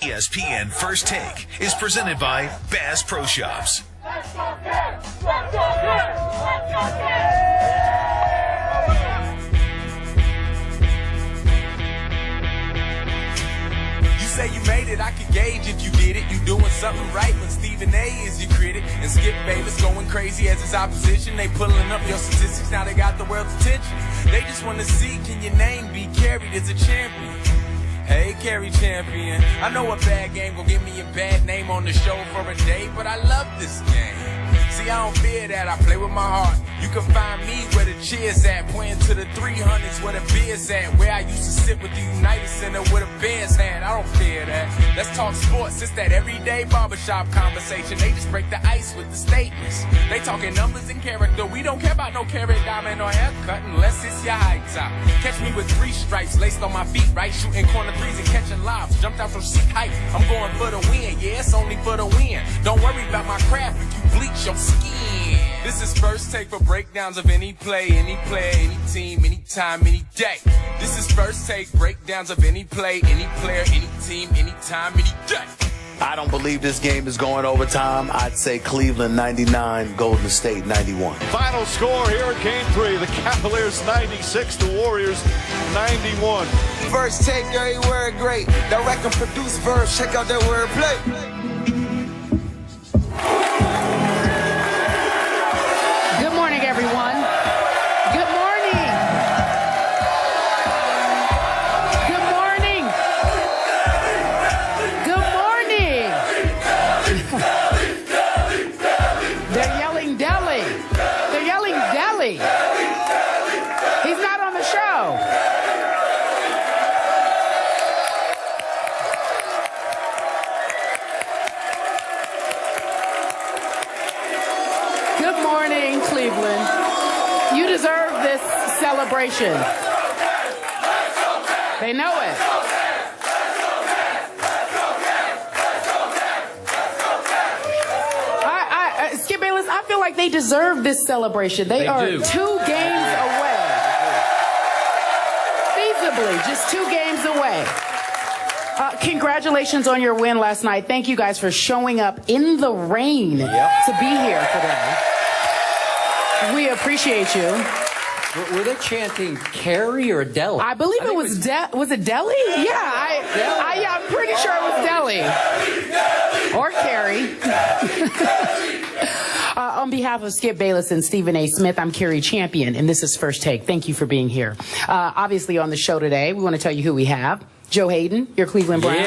ESPN First Take is presented by Bass Pro Shops. You say you made it, I can gauge if you did it. You doing something right when Stephen A is your critic. And Skip Bayless going crazy as his opposition. They pulling up your statistics, now they got the world's attention. They just want to see, can your name be carried as a champion? Hey, Carrie Champion, I know a bad game gon' give me a bad name on the show for a day, but I love this game. See, I don't fear that, I play with my heart. You can find me where the cheers at, pointing to the 300s where the beers at, where I used to sit with the United Center where the Bears had. I don't fear that. Let's talk sports, it's that everyday barbershop conversation. They just break the ice with the statements. They talking numbers and character. We don't care about no carrot diamond or haircut unless it's your high top. Catch me with 3 stripes laced on my feet, right? Shooting corner threes and catching lobs. Jumped out from seat height. I'm going for the win. Yeah, it's only for the win. Don't worry about my craft if you bleach your skin. This is First Take for breakdowns of any play, any player, any team, anytime, any day. This is First Take, breakdowns of any play, any player, any team, anytime, any day. I don't believe this game is going overtime. I'd say Cleveland 99, Golden State 91. Final score here at Game 3. The Cavaliers 96, the Warriors 91. First Take, every word great. Direct and produce verse, check out that wordplay. Good morning, everyone. Good morning. Good morning. Good morning. They're yelling deli. They're yelling deli. He's not on the show. Good morning, Cleveland. You deserve this celebration. They know it. Skip Bayless, I feel like they deserve this celebration. They are do. 2 games away. Feasibly, just 2 games away. Congratulations on your win last night. Thank you guys for showing up in the rain to be here today. We appreciate you. Were they chanting Carrie or Deli? I believe it was was it Deli? Yeah, I'm pretty sure it was Deli. Or Carrie. On behalf of Skip Bayless and Stephen A. Smith, I'm Carrie Champion, and this is First Take. Thank you for being here. Obviously on the show today, we want to tell you who we have. Joe Hayden, your Cleveland Browns.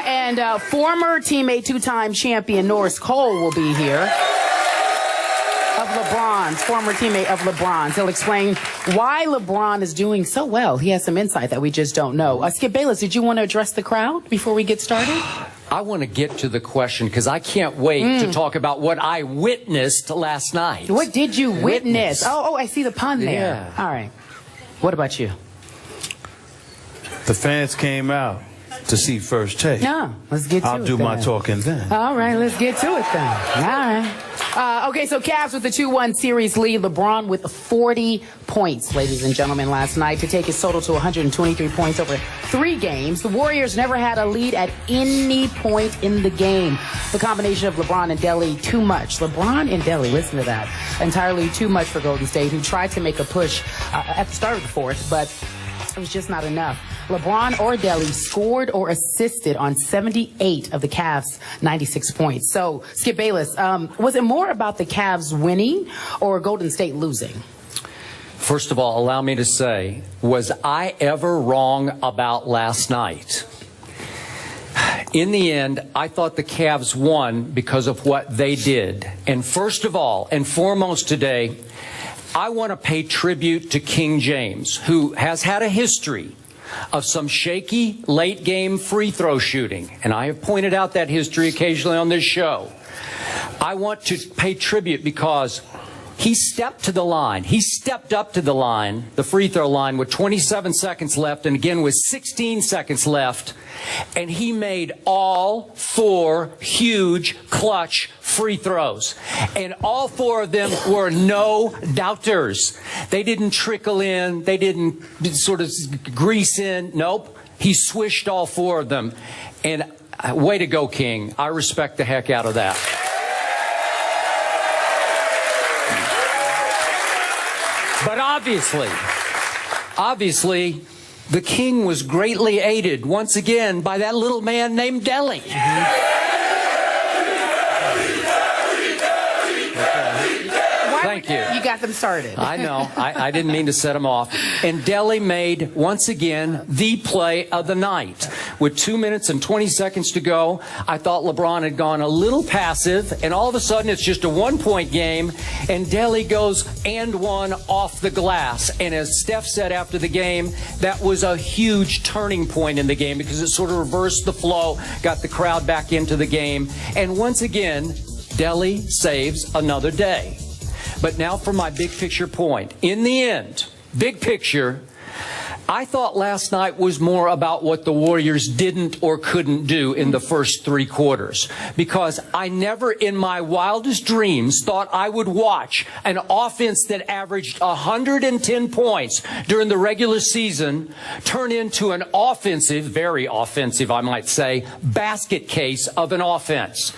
And former teammate, 2-time champion Norris Cole will be here. Of LeBron's, former teammate of LeBron's. He'll explain why LeBron is doing so well. He has some insight that we just don't know. Skip Bayless, did you want to address the crowd before we get started? I want to get to the question because I can't wait to talk about what I witnessed last night. What did you witness? Oh, I see the pun there. Yeah. All right. What about you? The fans came out to see First Take. No, let's get to it. I'll do my talking then. All right, let's get to it then. All right. Okay, so Cavs with the 2-1 series lead. LeBron with 40 points, ladies and gentlemen, last night to take his total to 123 points over 3 games. The Warriors never had a lead at any point in the game. The combination of LeBron and Deli, too much. LeBron and Deli, listen to that. Entirely too much for Golden State, who tried to make a push at the start of the fourth, but it was just not enough. LeBron or Deli scored or assisted on 78 of the Cavs' 96 points. So, Skip Bayless, was it more about the Cavs winning or Golden State losing? First of all, allow me to say, was I ever wrong about last night? In the end, I thought the Cavs won because of what they did. And first of all, and foremost today, I want to pay tribute to King James, who has had a history of some shaky late-game free throw shooting. And I have pointed out that history occasionally on this show. I want to pay tribute because he stepped to the line. He stepped up to the line, the free throw line, with 27 seconds left, and again with 16 seconds left. And he made all 4 huge clutch free throws. And all 4 of them were no doubters. They didn't trickle in. They didn't sort of grease in. Nope. He swished all 4 of them. And way to go, King. I respect the heck out of that. But obviously, the King was greatly aided once again by that little man named Delly. Thank you. You got them started. I know. I didn't mean to set him off. And Delly made, once again, the play of the night. With 2 minutes and 20 seconds to go, I thought LeBron had gone a little passive, and all of a sudden it's just a 1-point game, and Delly goes and 1 off the glass. And as Steph said after the game, that was a huge turning point in the game because it sort of reversed the flow, got the crowd back into the game. And once again, Delly saves another day. But now for my big picture point. In the end, big picture, I thought last night was more about what the Warriors didn't or couldn't do in the first 3 quarters. Because I never in my wildest dreams thought I would watch an offense that averaged 110 points during the regular season turn into an offensive, very offensive, I might say, basket case of an offense.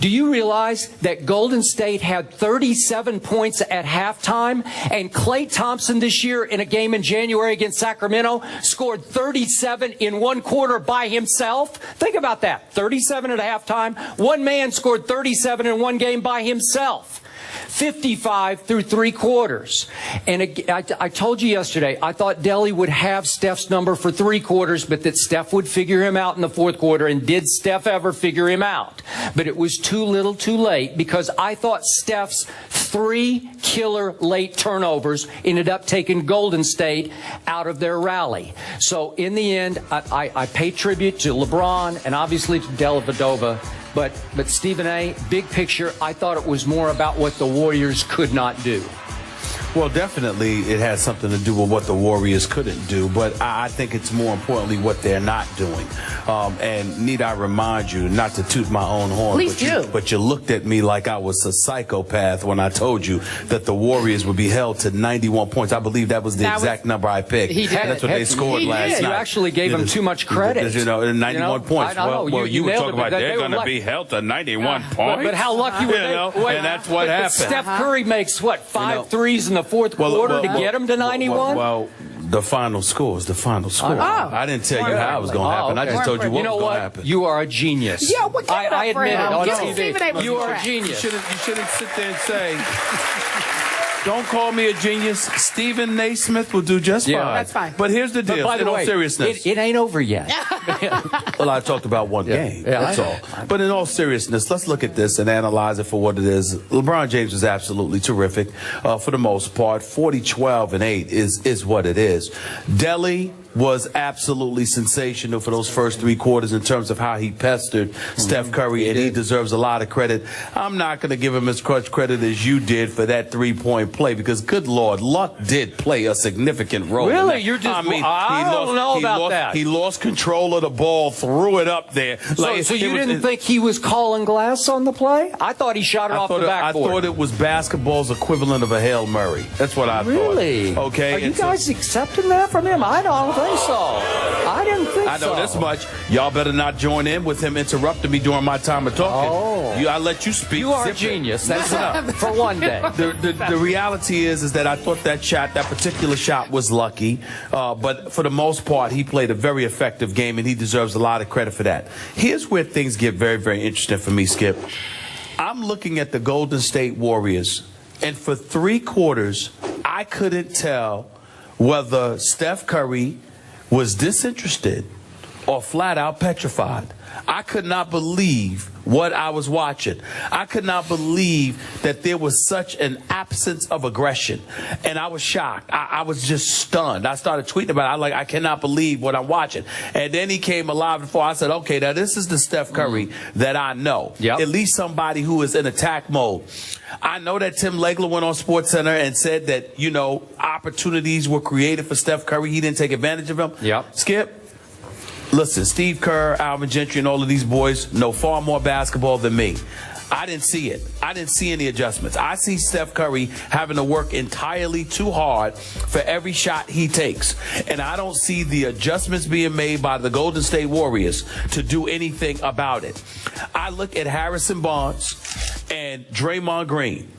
Do you realize that Golden State had 37 points at halftime, and Klay Thompson this year in a game in January against Sacramento scored 37 in 1 quarter by himself? Think about that. 37 at halftime. One man scored 37 in 1 game by himself. 55 through 3 quarters. And I told you yesterday, I thought Delly would have Steph's number for 3 quarters, but that Steph would figure him out in the 4th quarter. And did Steph ever figure him out? But it was too little too late, because I thought Steph's 3 killer late turnovers ended up taking Golden State out of their rally. So in the end, I pay tribute to LeBron and obviously to Dellavedova. But Stephen A., big picture, I thought it was more about what the Warriors could not do. Well, definitely it has something to do with what the Warriors couldn't do, but I think it's more importantly what they're not doing. And need I remind you, not to toot my own horn, but you looked at me like I was a psychopath when I told you that the Warriors would be held to 91 points. I believe that was the exact number I picked. He did. That's what they scored last night. You actually gave them too much credit. 91 points. Well, you were talking about they're going to be held to 91 points. But how lucky were they? And that's what happened. Steph Curry makes, what, 5 threes in the 4th quarter to get him to 91? Well, the final score is the final score. I didn't tell you how it was going to happen. I just told you what was going to happen. You are a genius. Yeah, well, I admit it on TV. You are a genius. You shouldn't sit there and say, don't call me a genius. Stephen Naismith will do just fine. That's fine. But here's the deal. In all seriousness. It ain't over yet. Well, I talked about 1 game. That's all. But in all seriousness, let's look at this and analyze it for what it is. LeBron James is absolutely terrific for the most part. 40, 12, and 8 is what it is. Delly was absolutely sensational for those first 3 quarters in terms of how he pestered Steph Curry, and he deserves a lot of credit. I'm not going to give him as much credit as you did for that 3-point play, because good Lord, luck did play a significant role. Really? You're just, I don't know about that. He lost control of the ball, threw it up there. So you didn't think he was calling glass on the play? I thought he shot it off the backboard. I thought it was basketball's equivalent of a Hail Murray. That's what I thought. Really? Okay. Are you guys accepting that from him? I don't think so. I didn't think so. I know this much. Y'all better not join in with him interrupting me during my time of talking. I let you speak. You are a genius. That's enough for one day. The reality is that I thought that particular shot was lucky. But for the most part, he played a very effective game, and he deserves a lot of credit for that. Here's where things get very, very interesting for me, Skip. I'm looking at the Golden State Warriors, and for 3 quarters, I couldn't tell whether Steph Curry was disinterested or flat out petrified. I could not believe what I was watching. I could not believe that there was such an absence of aggression. And I was shocked. I was just stunned. I started tweeting about it. I cannot believe what I'm watching. And then he came alive before. I said, okay, now this is the Steph Curry that I know. At least somebody who is in attack mode. I know that Tim Legler went on SportsCenter and said that, opportunities were created for Steph Curry. He didn't take advantage of them. Skip, listen, Steve Kerr, Alvin Gentry, and all of these boys know far more basketball than me. I didn't see it. I didn't see any adjustments. I see Steph Curry having to work entirely too hard for every shot he takes. And I don't see the adjustments being made by the Golden State Warriors to do anything about it. I look at Harrison Barnes and Draymond Green.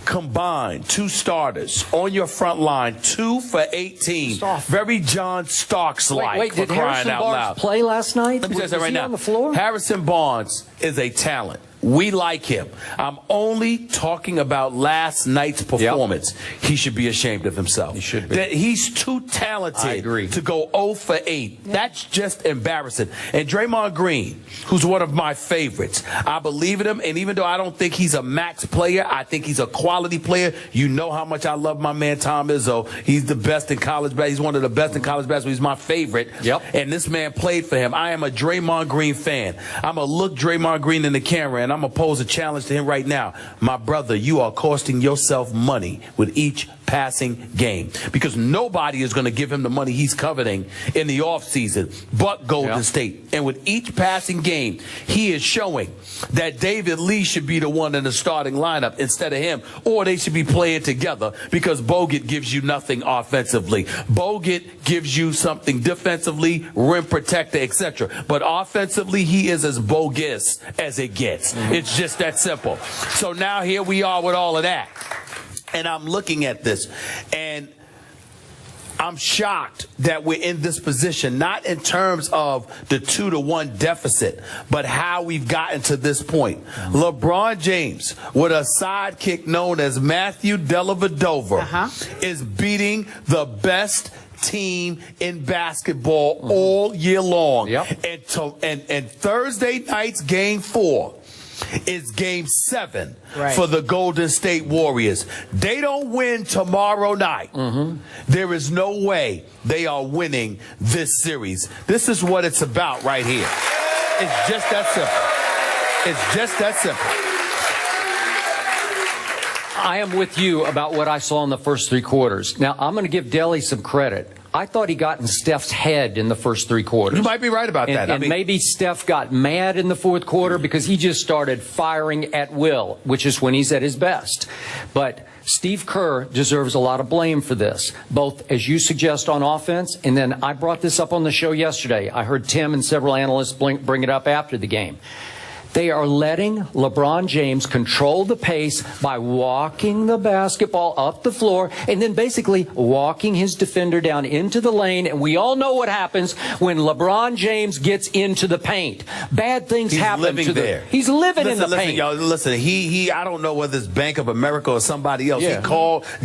Combined, 2 starters on your front line, 2 for 18. Very John Starks-like. Wait, did for crying Harrison out Barnes loud. play last night? Let me tell you right he now. on the floor? Harrison Barnes is a talent. We like him. I'm only talking about last night's performance. Yep. He should be ashamed of himself. He should be. That he's too talented to go 0 for 8. Yeah. That's just embarrassing. And Draymond Green, who's one of my favorites, I believe in him. And even though I don't think he's a max player, I think he's a quality player. You know how much I love my man Tom Izzo. He's the best in college basketball. He's one of the best in college basketball. He's my favorite. Yep. And this man played for him. I am a Draymond Green fan. I'm going to look Draymond Green in the camera and I'm going to pose a challenge to him right now. My brother, you are costing yourself money with each passing game because nobody is going to give him the money he's coveting in the offseason but Golden State. And with each passing game, he is showing that David Lee should be the one in the starting lineup instead of him, or they should be playing together because Bogut gives you nothing offensively. Bogut gives you something defensively, rim protector, etc. But offensively, he is as bogus as it gets. It's just that simple. So now here we are with all of that. And I'm looking at this, and I'm shocked that we're in this position, not in terms of the 2-1 deficit, but how we've gotten to this point. LeBron James, with a sidekick known as Matthew Dellavedova, is beating the best team in basketball all year long. And Thursday night's Game 4 is Game 7 for the Golden State Warriors. They don't win tomorrow night. There is no way they are winning this series. This is what it's about right here. It's just that simple. It's just that simple. I am with you about what I saw in the first 3 quarters. Now, I'm going to give Delly some credit. I thought he got in Steph's head in the first 3 quarters. You might be right about that. And maybe Steph got mad in the 4th quarter because he just started firing at will, which is when he's at his best. But Steve Kerr deserves a lot of blame for this, both as you suggest on offense, and then I brought this up on the show yesterday. I heard Tim and several analysts bring it up after the game. They are letting LeBron James control the pace by walking the basketball up the floor and then basically walking his defender down into the lane. And we all know what happens when LeBron James gets into the paint. Bad things happen to him. He's living in the paint. Y'all, listen, I don't know whether it's Bank of America or somebody else. He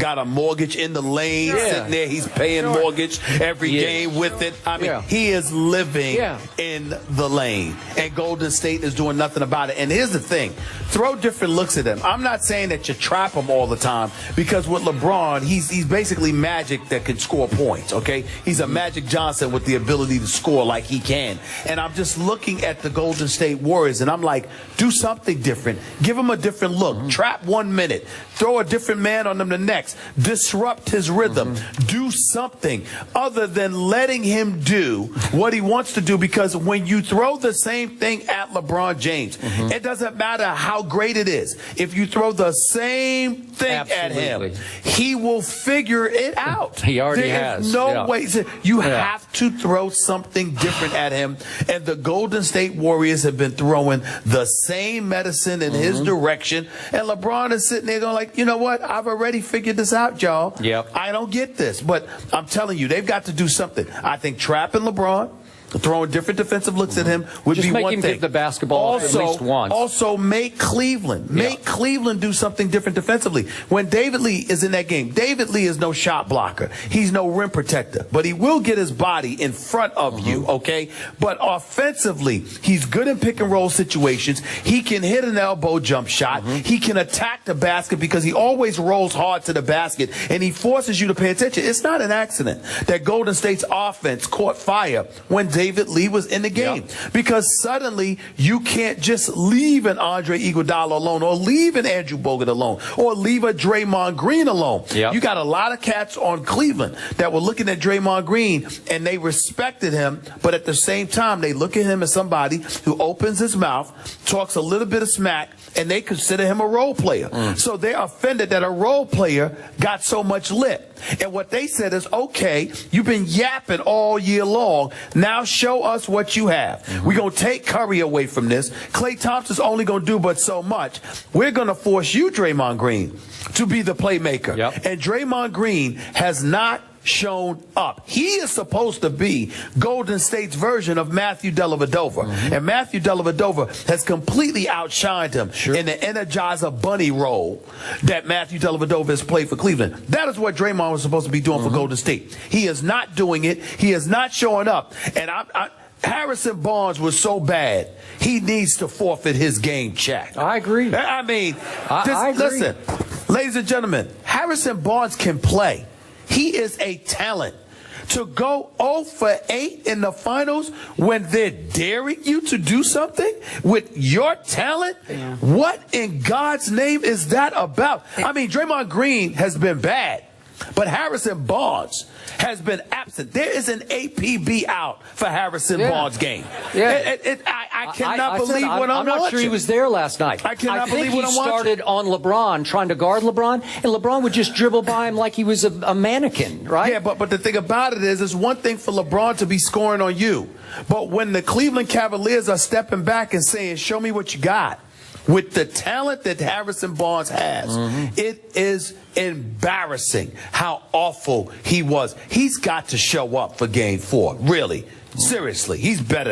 got a mortgage in the lane, sitting there. He's paying mortgage every game with it. I mean, he is living in the lane. And Golden State is doing nothing about it. And here's the thing, throw different looks at him. I'm not saying that you trap him all the time, because with LeBron, he's basically Magic that can score points, okay? He's a Magic Johnson with the ability to score like he can. And I'm just looking at the Golden State Warriors, and I'm like, do something different. Give him a different look. Trap 1 minute. Throw a different man on him the next. Disrupt his rhythm. Do something other than letting him do what he wants to do, because when you throw the same thing at LeBron James, it doesn't matter how great it is. If you throw the same thing at him, he will figure it out. He already has. There's no way. You have to throw something different at him. And the Golden State Warriors have been throwing the same medicine in his direction. And LeBron is sitting there going like, you know what? I've already figured this out, y'all. I don't get this. But I'm telling you, they've got to do something. I think trapping LeBron, throwing different defensive looks at him would be one thing. Just make him give the basketball at least once. Also, make Cleveland do something different defensively. When David Lee is in that game, David Lee is no shot blocker. He's no rim protector. But he will get his body in front of you, okay? But offensively, he's good in pick and roll situations. He can hit an elbow jump shot. He can attack the basket because he always rolls hard to the basket, and he forces you to pay attention. It's not an accident that Golden State's offense caught fire when David Lee was in the game. Because suddenly you can't just leave an Andre Iguodala alone, or leave an Andrew Bogut alone, or leave a Draymond Green alone. You got a lot of cats on Cleveland that were looking at Draymond Green and they respected him, but at the same time they look at him as somebody who opens his mouth, talks a little bit of smack, and they consider him a role player. So they're offended that a role player got so much lip. And what they said is, okay, you've been yapping all year long. Now show us what you have. We're going to take Curry away from this. Klay Thompson's only going to do but so much. We're going to force you, Draymond Green, to be the playmaker. And Draymond Green has not shown up. He is supposed to be Golden State's version of Matthew Dellavedova. And Matthew Dellavedova has completely outshined him in the Energizer Bunny role that Matthew Dellavedova has played for Cleveland. That is what Draymond was supposed to be doing for Golden State. He is not doing it. He is not showing up. And Harrison Barnes was so bad, he needs to forfeit his game check. I agree. I mean, I agree. Listen, ladies and gentlemen, Harrison Barnes can play. He is a talent. To go 0 for 8 in the finals when they're daring you to do something with your talent, what in God's name is that about? I mean, Draymond Green has been bad, but Harrison Barnes has been absent. There is an APB out for Harrison Barnes' game. I cannot believe what I'm watching. I'm not sure he was there last night. I cannot believe what I'm watching. He started on LeBron, trying to guard LeBron, and LeBron would just dribble by him like he was a mannequin, right? Yeah, but the thing about it is, it's one thing for LeBron to be scoring on you, but when the Cleveland Cavaliers are stepping back and saying, show me what you got, with the talent that Harrison Barnes has, it is embarrassing how awful he was. He's got to show up for Game 4. Really. Seriously. He's better.